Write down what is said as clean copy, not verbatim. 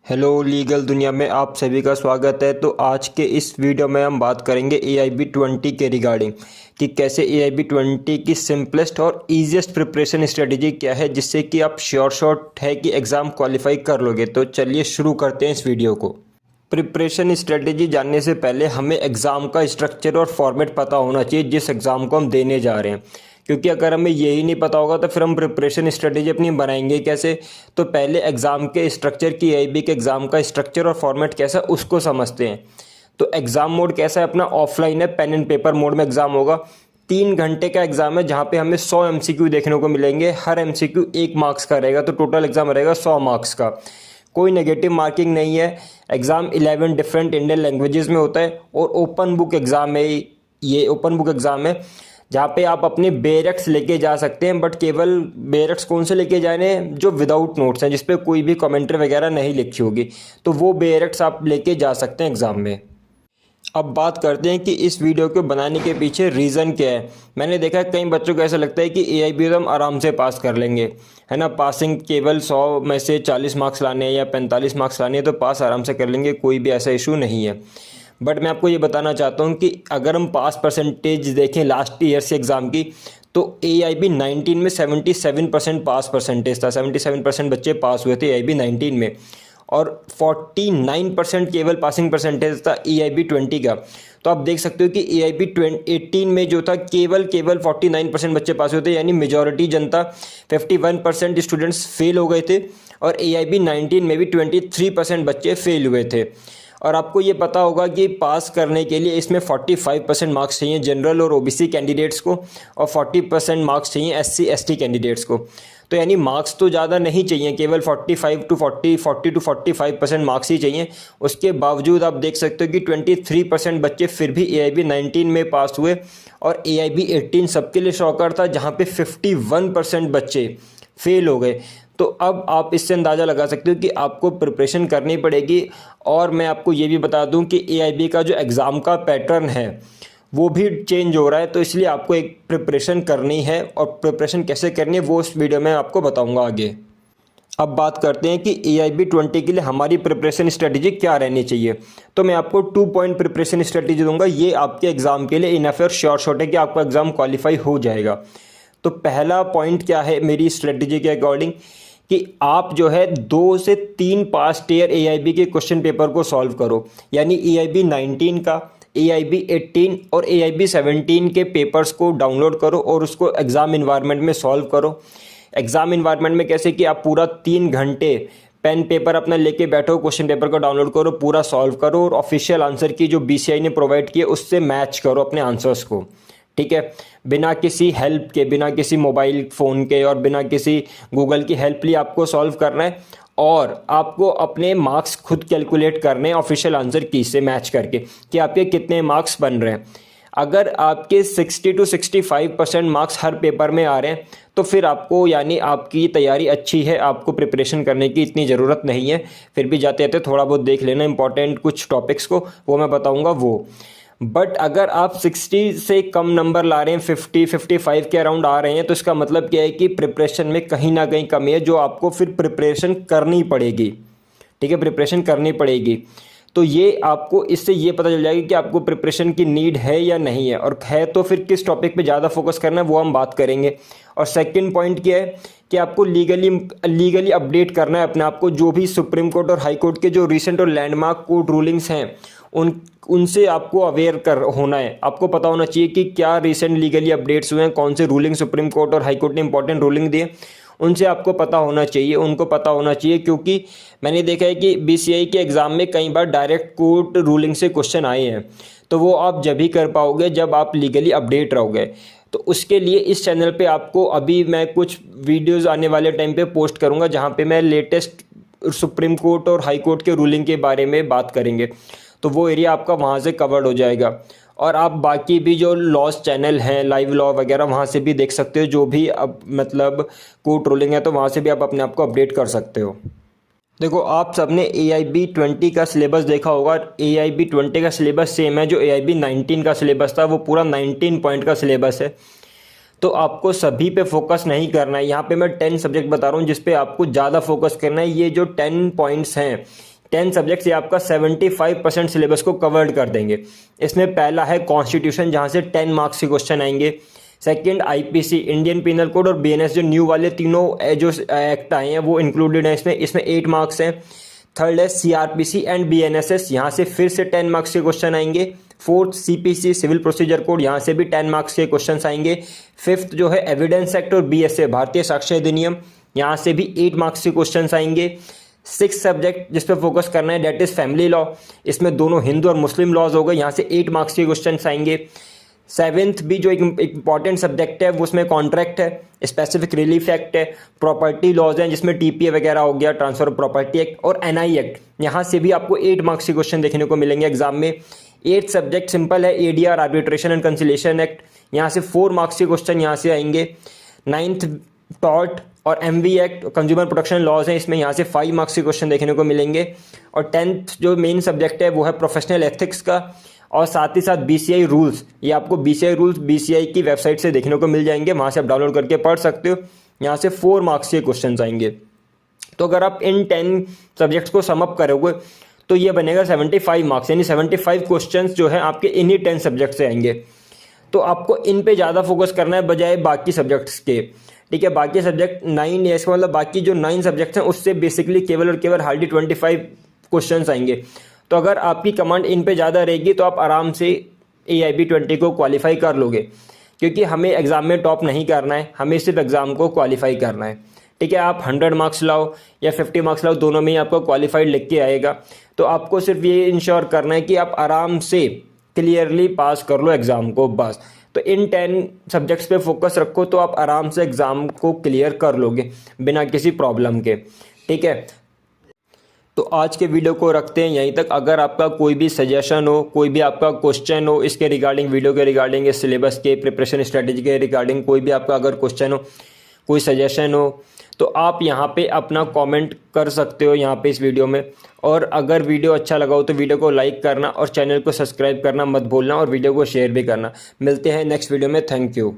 Hello legal दुनिया में आप सभी का स्वागत है। तो आज के इस वीडियो में हम बात करेंगे AIB 20 के रिगार्डिंग कि कैसे AIB 20 की सिंपलेस्ट और ईजीएस्ट प्रिपरेशन स्ट्रेटजी क्या है जिससे कि आप श्योर है कि एग्ज़ाम क्वालिफाई कर लोगे। तो चलिए शुरू करते हैं इस वीडियो को। प्रिपरेशन स्ट्रेटजी जानने से पहले हमें एग्ज़ाम का स्ट्रक्चर और फॉर्मेट पता होना चाहिए जिस एग्ज़ाम को हम देने जा रहे हैं, क्योंकि अगर हमें यही नहीं पता होगा तो फिर हम प्रिपरेशन स्ट्रेटजी अपनी बनाएंगे कैसे। तो पहले एग्ज़ाम के स्ट्रक्चर की AIB के एग्ज़ाम का स्ट्रक्चर और फॉर्मेट कैसा उसको समझते हैं। तो एग्ज़ाम मोड कैसा है अपना, ऑफलाइन है, पेन एंड पेपर मोड में एग्ज़ाम होगा। 3 घंटे का एग्ज़ाम है जहाँ पे हमें 100 MCQ देखने को मिलेंगे। हर MCQ 1 मार्क्स का रहेगा, तो टोटल एग्ज़ाम रहेगा 100 मार्क्स का। कोई नेगेटिव मार्किंग नहीं है। एग्ज़ाम 11 डिफरेंट इंडियन लैंग्वेजेस में होता है और ओपन बुक एग्ज़ाम है। ये ओपन बुक एग्ज़ाम है जहाँ पे आप अपने बेरेक्ट्स लेके जा सकते हैं, बट केवल बेरेक्ट्स कौन से लेके जाने हैं, जो विदाउट नोट्स हैं, जिस पे कोई भी कमेंट्री वगैरह नहीं लिखी होगी, तो वो बेरेक्ट्स आप लेके जा सकते हैं एग्ज़ाम में। अब बात करते हैं कि इस वीडियो को बनाने के पीछे रीज़न क्या है। मैंने देखा है कई बच्चों को ऐसा लगता है कि AIB तो हम आराम से पास कर लेंगे, है ना, पासिंग केवल 100 में से 40 मार्क्स लाने हैं या 45 मार्क्स लाने हैं तो पास आराम से कर लेंगे, कोई भी ऐसा इशू नहीं है। बट मैं आपको ये बताना चाहता हूँ कि अगर हम पास परसेंटेज देखें लास्ट ईयर से एग्ज़ाम की, तो AIB 19 में 77% पास परसेंटेज था। 77% बच्चे पास हुए थे AIB 19 में, और 49% केवल पासिंग परसेंटेज था AIB 20 का। तो आप देख सकते हो कि AIB 18 में जो था केवल 49% बच्चे पास हुए थे, यानी मेजॉरिटी जनता 51% स्टूडेंट्स फेल हो गए थे, और AIB 19 में भी 23% बच्चे फेल हुए थे। और आपको ये पता होगा कि पास करने के लिए इसमें 45% मार्क्स चाहिए जनरल और OBC कैंडिडेट्स को, और 40% मार्क्स चाहिए SC ST कैंडिडेट्स को। तो यानी मार्क्स तो ज़्यादा नहीं चाहिए, केवल 40 to 45% मार्क्स ही चाहिए। उसके बावजूद आप देख सकते हो कि 23% बच्चे फिर भी AIB 19 में पास हुए, और AIB 18 सबके लिए शॉकर था जहाँ पे 51% बच्चे फेल हो गए। तो अब आप इससे अंदाज़ा लगा सकते हो कि आपको प्रिपरेशन करनी पड़ेगी। और मैं आपको ये भी बता दूं कि AIB का जो एग्ज़ाम का पैटर्न है वो भी चेंज हो रहा है, तो इसलिए आपको एक प्रिपरेशन करनी है, और प्रिपरेशन कैसे करनी है वो इस वीडियो में आपको बताऊंगा आगे। अब बात करते हैं कि AIB 20 के लिए हमारी प्रिपरेशन स्ट्रेटजी क्या रहनी चाहिए। तो मैं आपको 2 पॉइंट प्रिपरेशन स्ट्रेटजी दूंगा, ये आपके एग्ज़ाम के लिए इनफ और श्योर शॉट है कि आपका एग्ज़ाम क्वालिफाई हो जाएगा। तो पहला पॉइंट क्या है मेरी स्ट्रेटजी के अकॉर्डिंग, कि आप जो है 2 से 3 पास्ट ईयर AIB के क्वेश्चन पेपर को सॉल्व करो, यानी AIB 19 का, AIB 18 और AIB 17 के पेपर्स को डाउनलोड करो और उसको एग्ज़ाम इन्वायरमेंट में सॉल्व करो। एग्ज़ाम इन्वायरमेंट में कैसे कि आप पूरा 3 घंटे पेन पेपर अपना लेके बैठो, क्वेश्चन पेपर को डाउनलोड करो, पूरा सॉल्व करो, और ऑफिशियल आंसर की जो BCI ने प्रोवाइड किए उससे मैच करो अपने आंसर्स को, ठीक है, बिना किसी हेल्प के, बिना किसी मोबाइल फ़ोन के और बिना किसी गूगल की हेल्प लिए आपको सॉल्व करना है। और आपको अपने मार्क्स खुद कैलकुलेट करने हैं ऑफिशियल आंसर की से मैच करके कि आपके कितने मार्क्स बन रहे हैं। अगर आपके 60 to 65% मार्क्स हर पेपर में आ रहे हैं तो फिर आपको, यानी आपकी तैयारी अच्छी है, आपको प्रिपरेशन करने की इतनी ज़रूरत नहीं है। फिर भी जाते जाते थोड़ा बहुत देख लेना इंपॉर्टेंट कुछ टॉपिक्स को, वो मैं बताऊँगा वो। बट अगर आप 60 से कम नंबर ला रहे हैं, 50-55 के अराउंड आ रहे हैं, तो इसका मतलब क्या है कि प्रिपरेशन में कहीं ना कहीं कमी है, जो आपको फिर प्रिपरेशन करनी पड़ेगी, ठीक है, प्रिपरेशन करनी पड़ेगी। तो ये आपको इससे ये पता चल जाएगा कि आपको प्रिपरेशन की नीड है या नहीं है, और है तो फिर किस टॉपिक पे ज़्यादा फोकस करना है वो हम बात करेंगे। और सेकंड पॉइंट क्या है कि आपको लीगली अपडेट करना है अपने आप को। जो भी सुप्रीम कोर्ट और हाई कोर्ट के जो रिसेंट और लैंडमार्क कोर्ट रूलिंग्स हैं उनसे आपको अवेयर होना है। आपको पता होना चाहिए कि क्या रिसेंट लीगली अपडेट्स हुए हैं, कौन से रूलिंग सुप्रीम कोर्ट और हाई कोर्ट ने इंपॉर्टेंट रूलिंग दिए, उनसे आपको पता होना चाहिए, उनको पता होना चाहिए। क्योंकि मैंने देखा है कि BCI के एग्ज़ाम में कई बार डायरेक्ट कोर्ट रूलिंग से क्वेश्चन आए हैं, तो वो आप जब ही कर पाओगे जब आप लीगली अपडेट रहोगे। तो उसके लिए इस चैनल पे आपको अभी मैं कुछ वीडियोज़ आने वाले टाइम पे पोस्ट करूँगा जहाँ पे मैं लेटेस्ट सुप्रीम कोर्ट और हाई कोर्ट के रूलिंग के बारे में बात करेंगे, तो वो एरिया आपका वहाँ से कवर्ड हो जाएगा। और आप बाकी भी जो लॉज चैनल हैं, लाइव लॉ वगैरह, वहाँ से भी देख सकते हो, जो भी अब मतलब कोर्ट रूलिंग है, तो वहाँ से भी आप अपने आप को अपडेट कर सकते हो। देखो, आप सबने AIB 20 का सिलेबस देखा होगा। AIB 20 का सिलेबस सेम है जो AIB 19 का सिलेबस था, वो पूरा 19 पॉइंट का सिलेबस है। तो आपको सभी पे फोकस नहीं करना है। यहाँ पे मैं 10 सब्जेक्ट बता रहा हूँ जिस पे आपको ज़्यादा फोकस करना है। ये जो 10 पॉइंट्स हैं 10 सब्जेक्ट्स ये आपका 75% सिलेबस को कवर्ड कर देंगे। इसमें पहला है कॉन्स्टिट्यूशन, जहाँ से 10 मार्क्स के क्वेश्चन आएंगे। Second IPC, Indian penal code और बीएनएस, जो न्यू वाले तीनों जो एक्ट आए हैं वो इंक्लूडेड हैं इसमें 8 मार्क्स हैं। थर्ड है सीआरपीसी एंड बीएनएसएस, यहाँ से फिर से 10 मार्क्स के क्वेश्चन आएंगे। Fourth CPC, civil procedure code, यहाँ से भी 10 मार्क्स के क्वेश्चन आएंगे। फिफ्थ जो है एविडेंस एक्ट और बीएसए, भारतीय साक्ष्य अधिनियम, यहाँ से भी 8 मार्क्स के क्वेश्चन आएंगे। 6 सब्जेक्ट जिस पर फोकस करना है डेट इज़ फैमिली लॉ, इसमें दोनों हिंदू और मुस्लिम लॉज हो गए, यहाँ से 8 मार्क्स के क्वेश्चन आएंगे। 7th भी जो एक इंपॉर्टेंट सब्जेक्ट है वो उसमें कॉन्ट्रैक्ट है, स्पेसिफिक रिलीफ एक्ट है, प्रॉपर्टी लॉज हैं जिसमें टीपीए वगैरह हो गया, ट्रांसफर ऑफ प्रॉपर्टी एक्ट और एनआई एक्ट, यहाँ से भी आपको 8 मार्क्स के क्वेश्चन देखने को मिलेंगे एग्जाम में। 8th सब्जेक्ट सिंपल है, ADR arbitration and conciliation act, यहाँ से 4 मार्क्स के क्वेश्चन यहाँ से आएंगे। 9th टॉर्ट और MV act, consumer protection laws हैं, इसमें यहाँ से 5 मार्क्स के क्वेश्चन देखने को मिलेंगे। और 10th जो मेन सब्जेक्ट है वो है प्रोफेशनल एथिक्स का, और साथ ही साथ बीसीआई रूल्स, ये आपको बीसीआई रूल्स बीसीआई की वेबसाइट से देखने को मिल जाएंगे, वहाँ से आप डाउनलोड करके पढ़ सकते हो। यहाँ से 4 मार्क्स के क्वेश्चन आएंगे। तो अगर आप इन 10 सब्जेक्ट्स को समअप करोगे तो ये बनेगा 75 मार्क्स, यानी 75 क्वेश्चन जो है आपके इन्हीं 10 सब्जेक्ट से आएंगे। तो आपको इन पे ज़्यादा फोकस करना है बजाय बाकी सब्जेक्ट्स के, ठीक है। बाकी सब्जेक्ट 9 या इसका मतलब बाकी जो 9 सब्जेक्ट्स हैं उससे बेसिकली केवल और केवल हार्डली 25 क्वेश्चन आएंगे। तो अगर आपकी कमांड इन पे ज़्यादा रहेगी तो आप आराम से AIB 20 को क्वालिफाई कर लोगे, क्योंकि हमें एग्ज़ाम में टॉप नहीं करना है, हमें सिर्फ एग्ज़ाम को क्वालिफाई करना है, ठीक है। आप 100 मार्क्स लाओ या 50 मार्क्स लाओ, दोनों में ही आपको क्वालिफाइड लिख के आएगा। तो आपको सिर्फ ये इंश्योर करना है कि आप आराम से क्लियरली पास कर लो एग्ज़ाम को, बस। तो इन 10 सब्जेक्ट्स पे फोकस रखो तो आप आराम से एग्ज़ाम को क्लियर कर लोगे बिना किसी प्रॉब्लम के, ठीक है। तो आज के वीडियो को रखते हैं यहीं तक। अगर आपका कोई भी सजेशन हो, कोई भी आपका क्वेश्चन हो इसके रिगार्डिंग, वीडियो के रिगार्डिंग, इस सिलेबस के प्रिपरेशन स्ट्रेटजी के रिगार्डिंग, कोई भी आपका अगर क्वेश्चन हो, कोई सजेशन हो, तो आप यहाँ पे अपना कमेंट कर सकते हो यहाँ पे इस वीडियो में। और अगर वीडियो अच्छा लगा हो तो वीडियो को लाइक करना और चैनल को सब्सक्राइब करना मत भूलना, और वीडियो को शेयर भी करना। मिलते हैं नेक्स्ट वीडियो में। Thank you.